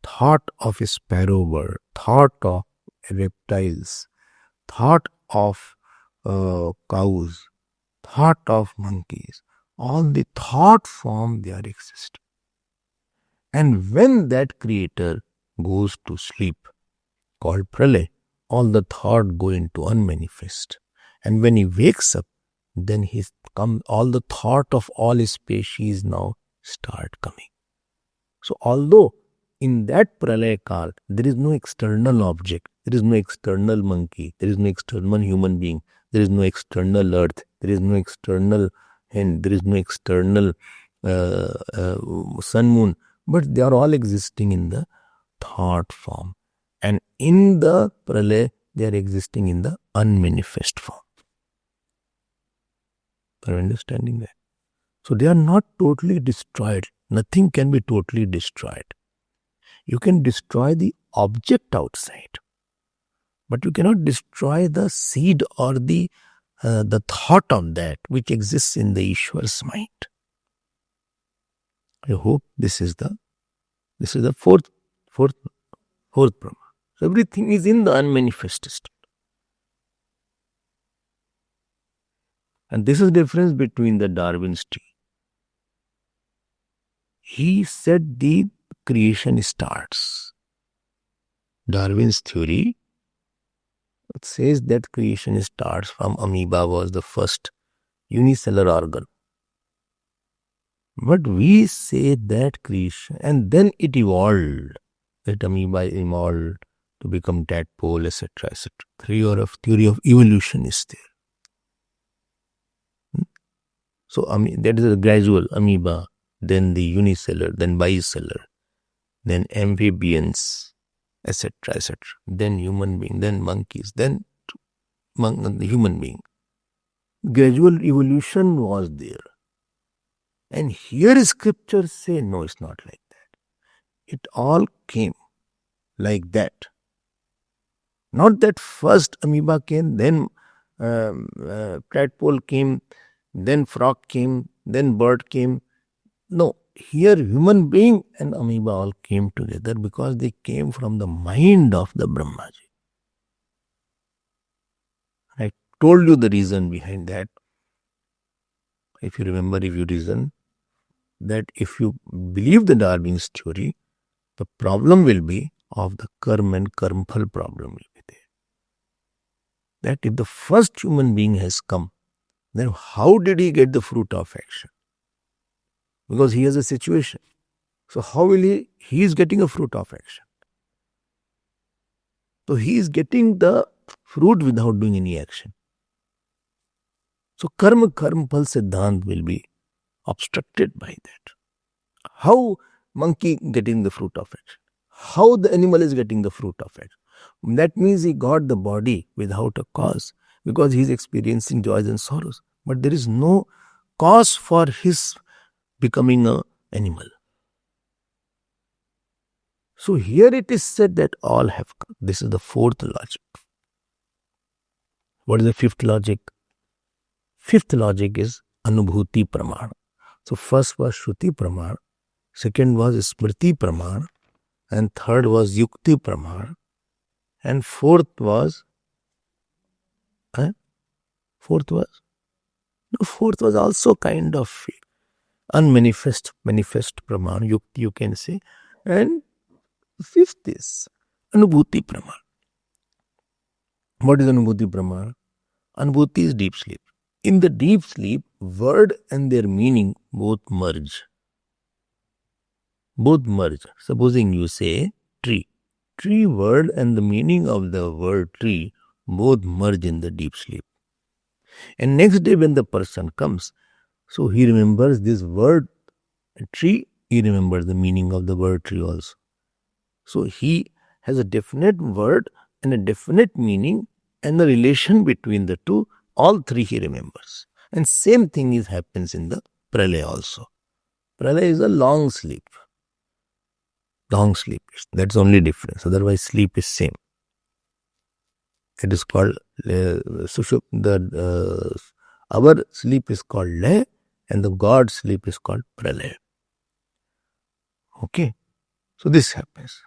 thought of a sparrow bird, thought of reptiles, thought of cows, thought of monkeys. All the thought form, they are existing. And when that creator goes to sleep, called pralay, all the thought go into unmanifest. And when he wakes up, then all the thought of all his species now start coming. So although in that pralay kal, there is no external object, there is no external monkey, there is no external human being, there is no external earth, there is no external hen, there is no external sun, moon, but they are all existing in the thought form. And in the pralay, they are existing in the unmanifest form. Are you understanding that? So they are not totally destroyed. Nothing can be totally destroyed. You can destroy the object outside, but you cannot destroy the seed or the thought of that which exists in the Ishwar's mind. I hope this is the fourth Brahma. So everything is in the unmanifest state. And this is the difference between the Darwin's tree. He said the creation starts. Darwin's theory says that creation starts from amoeba was the first unicellular organ. But we say that creation, and then it evolved. That amoeba evolved to become tadpole, etc., etc. Theory of evolution is there. So that is a gradual amoeba, then the unicellular, then bicellular, then amphibians, etc., etc. Then human being, then monkeys, then the human being. Gradual evolution was there. And here scriptures say, no, it's not like that. It all came like that. Not that first amoeba came, then tadpole came, then frog came, then bird came. No, here human being and amoeba all came together because they came from the mind of the Brahmaji. I told you the reason behind that. If you remember, if you reason, that if you believe the Darwin's theory, the problem will be of the karma and karmphal problem will be there. That if the first human being has come, then how did he get the fruit of action? Because he has a situation. So how will he is getting a fruit of action. So he is getting the fruit without doing any action. So karma phal siddhant will be obstructed by that. How monkey getting the fruit of it? How the animal is getting the fruit of it? That means he got the body without a cause because he is experiencing joys and sorrows. But there is no cause for his becoming an animal. So here it is said that all have come. This is the fourth logic. What is the fifth logic? Fifth logic is Anubhuti Praman. So first was Shruti Praman, second was Smriti Praman, and third was Yukti Praman, and fourth was also kind of unmanifest, manifest Praman, Yukti you can say, and fifth is Anubhuti Praman. What is Anubhuti Praman? Anubhuti is deep sleep. In the deep sleep, word and their meaning both merge. Both merge. Supposing you say tree. Tree word and the meaning of the word tree both merge in the deep sleep. And next day when the person comes, so he remembers this word tree, he remembers the meaning of the word tree also. So he has a definite word and a definite meaning and the relation between the two, all three he remembers. And same thing happens in the pralaya also. Pralaya is a long sleep. Long sleep. That's only difference. Otherwise sleep is same. It is called our sleep is called lay and the God's sleep is called pralaya. Okay. So this happens.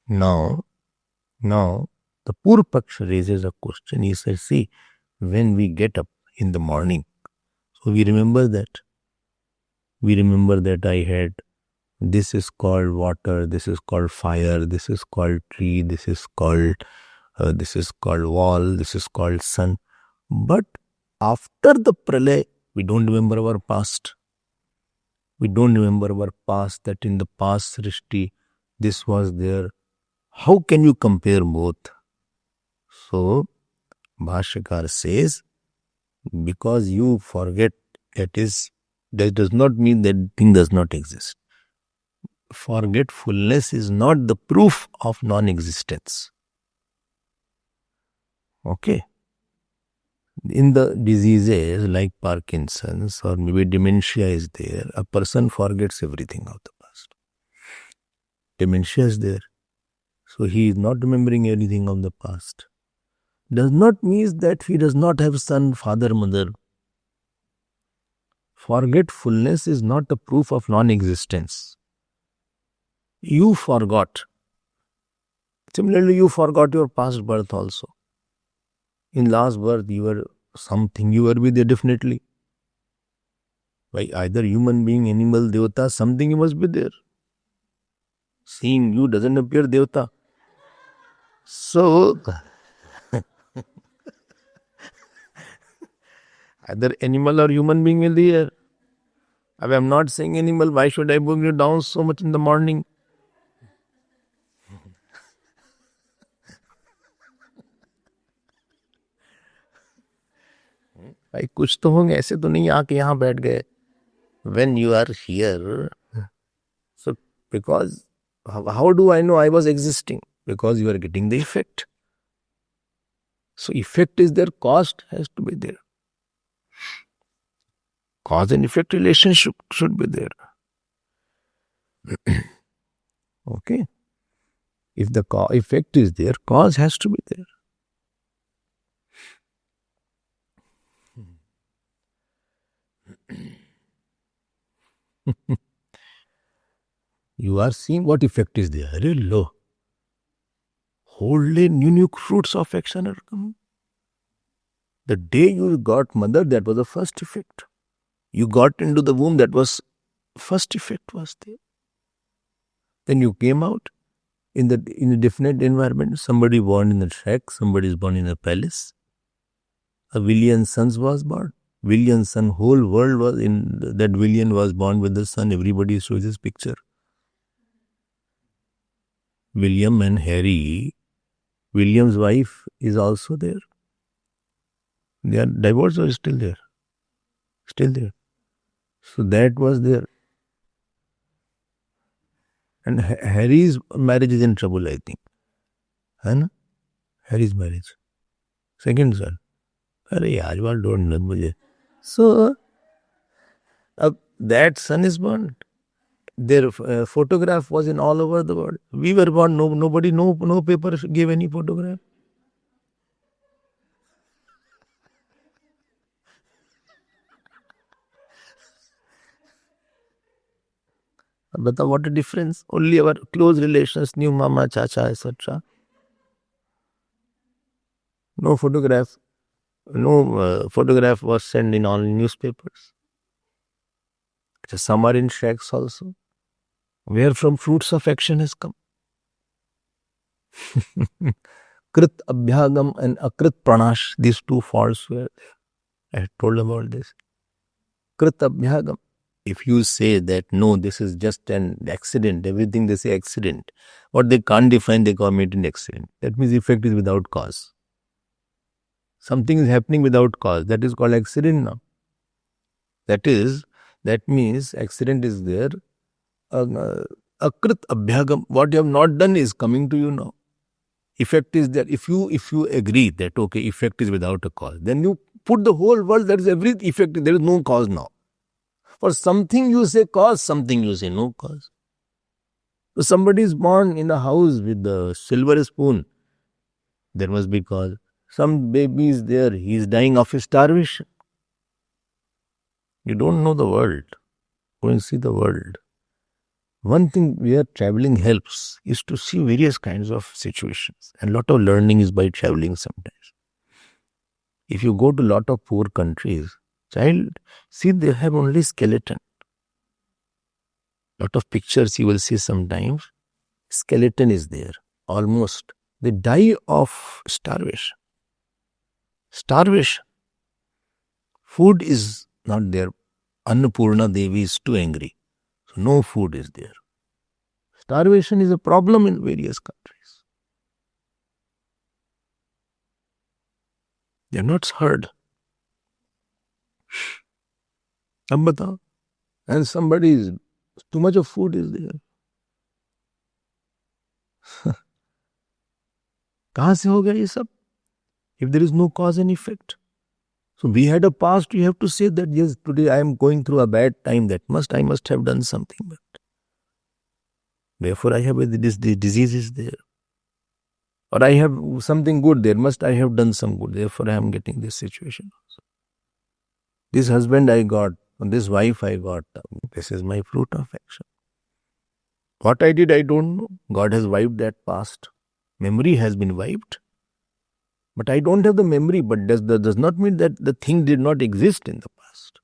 Now the Purva Paksha raises a question. He says, see, when we get up in the morning, so we remember that I had, this is called water, this is called fire, this is called tree, this is called wall, this is called sun. But after the pralaya, we don't remember our past. We don't remember our past, that in the past Srishti, this was there. How can you compare both? So, Bhashyakar says, because you forget, that does not mean that thing does not exist. Forgetfulness is not the proof of non-existence. Okay. In the diseases like Parkinson's or maybe dementia is there, a person forgets everything of the past. Dementia is there. So he is not remembering anything of the past. Does not mean that he does not have son, father, mother. Forgetfulness is not a proof of non-existence. You forgot. Similarly, you forgot your past birth also. In last birth, you were something, you were with there definitely. By either human being, animal, devata, something you must be there. Seeing you doesn't appear devata. So, either animal or human being will be there. I am not saying animal, why should I bring you down so much in the morning? भाई कुछ तो होंगे, ऐसे तो नहीं आके यहाँ बैठ गए. When you are here, so because how do I know I was existing? Because you are getting the effect. So effect is there, cost has to be there. Cause and effect relationship should be there. Okay. If the effect is there, cause has to be there. You are seeing what effect is there. Very low. Wholly new fruits of action are coming. The day you got mother, that was the first effect. You got into the womb, that was first effect was there. Then you came out in a different environment. Somebody born in a shack, somebody is born in a palace. A William sons was born. William's son, whole world was in that. William was born with the son. Everybody shows his picture. William and Harry, William's wife is also there. They are divorced or still there? Still there. So that was there. And Harry's marriage is in trouble, I think. है ना? Harry's marriage. Second son. अरे यार, you all don't know मुझे. So, that son is born. Their photograph was in all over the world. We were born, no paper gave any photograph. But what a difference. Only our close relations knew mama, chacha, etc. No photograph. No photograph was sent in all newspapers. Some are in shacks also. Where from fruits of action has come. Krit Abhyagam and Akrit Pranash, these two faults were there. I had told about this. Krit Abhyagam. If you say that no, this is just an accident, everything they say accident, what they can't define, they commit an accident. That means effect is without cause. Something is happening without cause. That is called accident now. That means accident is there. Akrit Abhyagam, what you have not done is coming to you now. Effect is there. If you agree that okay, effect is without a cause, then you put the whole world, that is every effect, there is no cause now. For something you say cause, something you say no cause. So somebody is born in a house with a silver spoon, there must be cause. Some baby is there, he is dying of starvation. You don't know the world. Go and see the world. One thing where traveling helps is to see various kinds of situations. And a lot of learning is by traveling sometimes. If you go to a lot of poor countries, child, see they have only skeleton. Lot of pictures you will see sometimes. Skeleton is there, almost. They die of starvation. Starvation. Food is not there. Annapurna Devi is too angry. So no food is there. Starvation is a problem in various countries. They are not heard. And somebody is, too much of food is there. कहाँ से हो गया ये सब? If there is no cause and effect. So we had a past, you have to say that yes, today I am going through a bad time, I must have done something bad. Therefore I have this disease is there. Or I have something good there, I have done some good, therefore I am getting this situation also. This husband I got, this wife I got, this is my fruit of action. What I did, I don't know. God has wiped that past. Memory has been wiped. But I don't have the memory, but that does not mean that the thing did not exist in the past.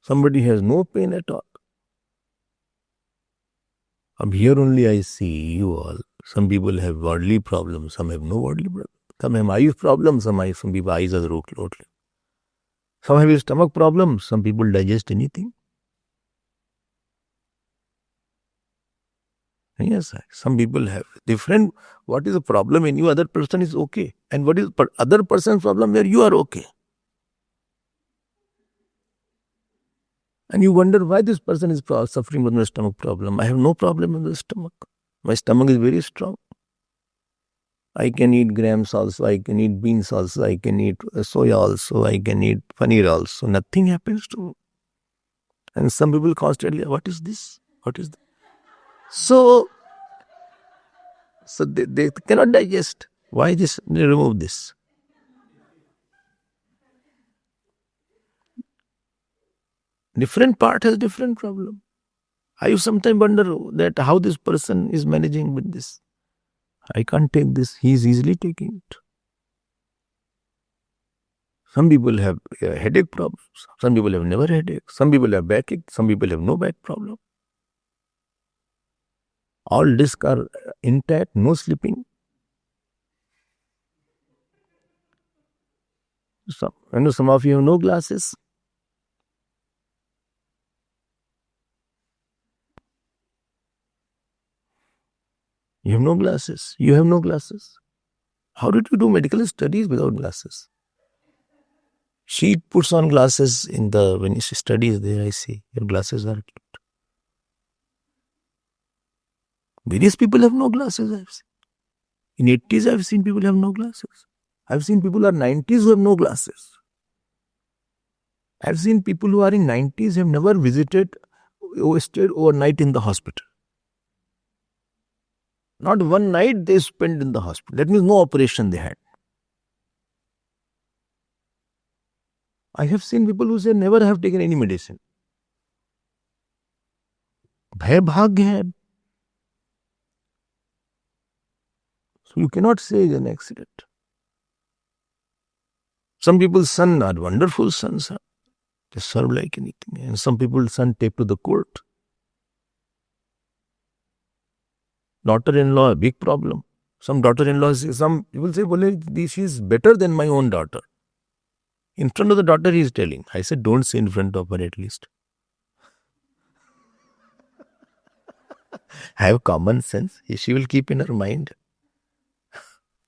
Somebody has no pain at all. Here only I see you all. Some people have worldly problems, some have no worldly problems. Some have eyes problems, some people eyes are road. Some have stomach problems, some people digest anything. Yes, some people have different. What is the problem in you, other person is okay. And what is other person's problem where you are okay. And you wonder why this person is suffering with my stomach problem. I have no problem with the stomach. My stomach is very strong. I can eat grams also, I can eat beans also, I can eat soya also, I can eat paneer also. Nothing happens to me. And some people constantly, what is this? What is that? So they cannot digest. Why this? Remove this. Different part has different problem. I sometimes wonder that how this person is managing with this. I can't take this. He is easily taking it. Some people have headache problems. Some people have never headache. Some people have backache. Some people have no back problem. All discs are intact, no slipping. Some of you have no glasses. You have no glasses. You have no glasses. How did you do medical studies without glasses? She puts on glasses when she studies there. I see your glasses are cute. Various people have no glasses. I've seen. In 80s, I've seen people have no glasses. I've seen people who are 90s who have no glasses. I've seen people who are in 90s have never visited or stayed overnight in the hospital. Not one night they spent in the hospital. That means no operation they had. I have seen people who say never have taken any medicine. Bhai bhagya hai. So you cannot say it's an accident. Some people's sons are wonderful sons. They serve like anything. And some people's sons take to the court. Daughter-in-law, a big problem. Some daughter-in-laws, some people say, she is better than my own daughter. In front of the daughter, he is telling. I said, don't say in front of her at least. Have common sense. She will keep in her mind.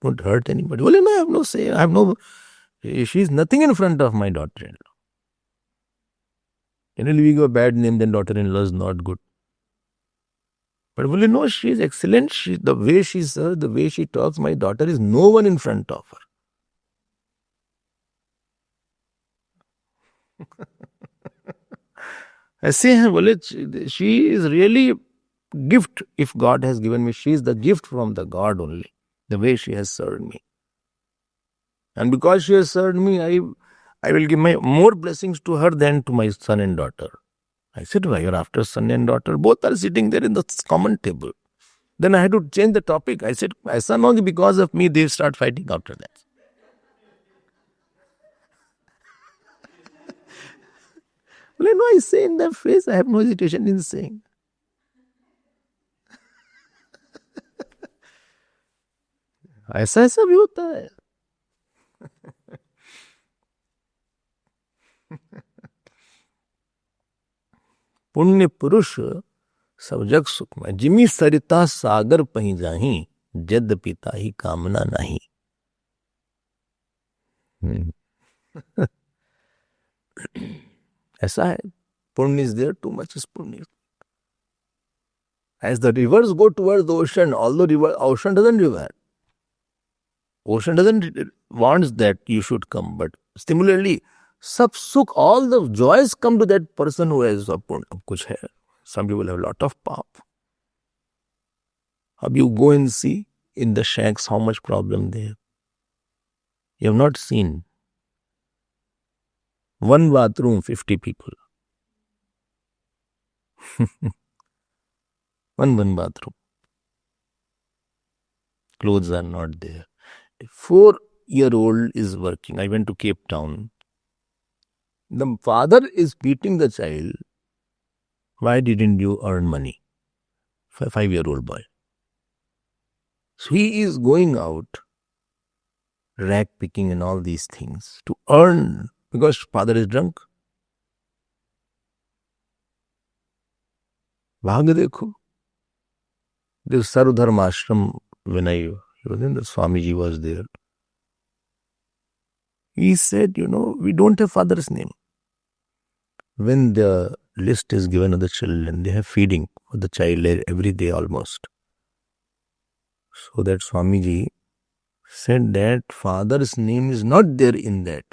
Don't hurt anybody. Well, no, I have no say. I have no. She is nothing in front of my daughter-in-law. Generally, we give a bad name, then daughter-in-law is not good. But well, no, she is excellent. The way she serves, the way she talks, my daughter is no one in front of her. I say, she is really a gift. If God has given me, she is the gift from the God only. The way she has served me. And because she has served me, I will give my more blessings to her than to my son and daughter. I said, why you're after son and daughter? Both are sitting there in the common table. Then I had to change the topic. I said, my son only because of me, they start fighting after that. Well, no, I say in their face, I have no hesitation in saying. ऐसा भी होता है. पुण्य पुरुष सब जग सुखमय Jimmy सरिता सागर पही जाही जद पिता ही कामना नहीं. ऐसा है. पुण्य is there, too much is punya. As the rivers go towards the ocean, although ocean doesn't river. Ocean doesn't wants that you should come, but similarly, sab sukh, all the joys come to that person who has kuch hai. Some people have a lot of pap. You go and see in the shacks how much problem they have. You have not seen. One bathroom, 50 people. One bathroom. Clothes are not there. A 4-year-old is working. I went to Cape Town. The father is beating the child. Why didn't you earn money? 5-year-old boy. So he is going out, rag picking and all these things to earn because father is drunk. Bhag dekho. This Sarvdharma Ashram, when the Swamiji was there. He said, we don't have father's name. When the list is given of the children, they have feeding for the child every day almost. So that Swamiji said that father's name is not there in that.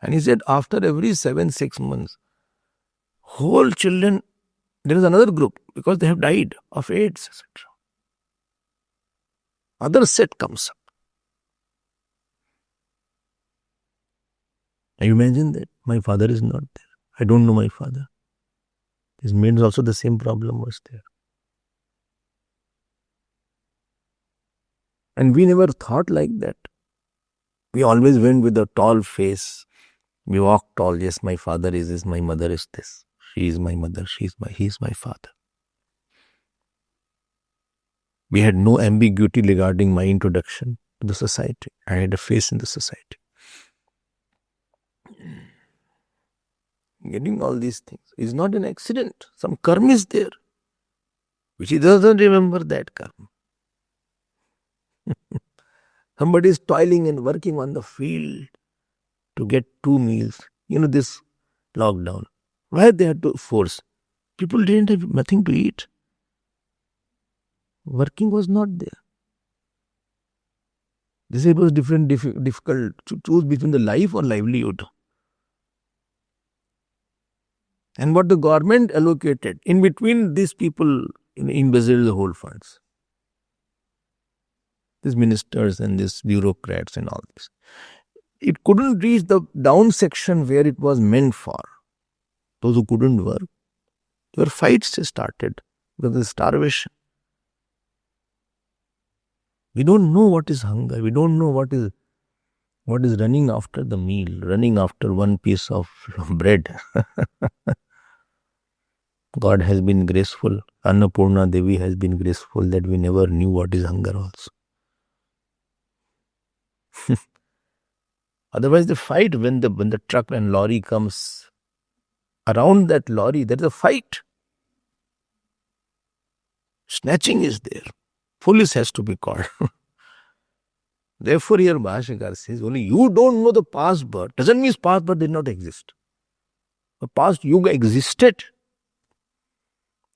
And he said after every 7-6 months, whole children, there is another group because they have died of AIDS, etc. Other set comes up. I imagine that my father is not there. I don't know my father. His maid also the same problem was there. And we never thought like that. We always went with a tall face. We walked tall. Yes, my father is this, my mother is this. She is my mother, he is my father. We had no ambiguity regarding my introduction to the society. I had a face in the society. Getting all these things is not an accident. Some karma is there, which he doesn't remember that karma. Somebody is toiling and working on the field to get 2 meals. This lockdown. Why they had to force? People didn't have nothing to eat. Working was not there. This was difficult to choose between the life or livelihood. And what the government allocated, in between these people embezzled the whole funds. These ministers and these bureaucrats and all this. It couldn't reach the down section where it was meant for. Those who couldn't work. There were fights started because of starvation. We don't know what is hunger. We don't know what is running after the meal, running after one piece of bread. God has been graceful. Annapurna Devi has been graceful that we never knew what is hunger also. Otherwise, the fight when the truck and lorry comes around that lorry, there is a fight. Snatching is there. Police has to be called. Therefore, here Bhashyakar says, only you don't know the past birth. Doesn't mean past birth did not exist. The past yuga existed.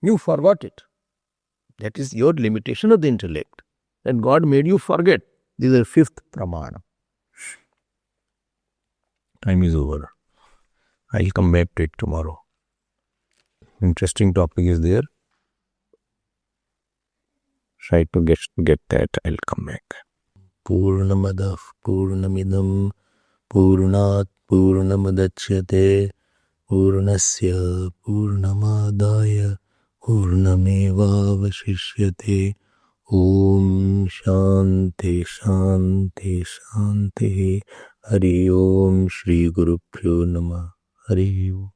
You forgot it. That is your limitation of the intellect. That God made you forget. This is the 5th pramana. Time is over. I'll come back to it tomorrow. Interesting topic is there. Try to get that. I'll come back. Purnamadav Purnamidam Purnat Purnamadachyate Purnasya Purnamadaya Purnamevavashishyate. Om Shanti Shanti Shanti. Hari Om Shri Guru Pyo Namah. Hari Om.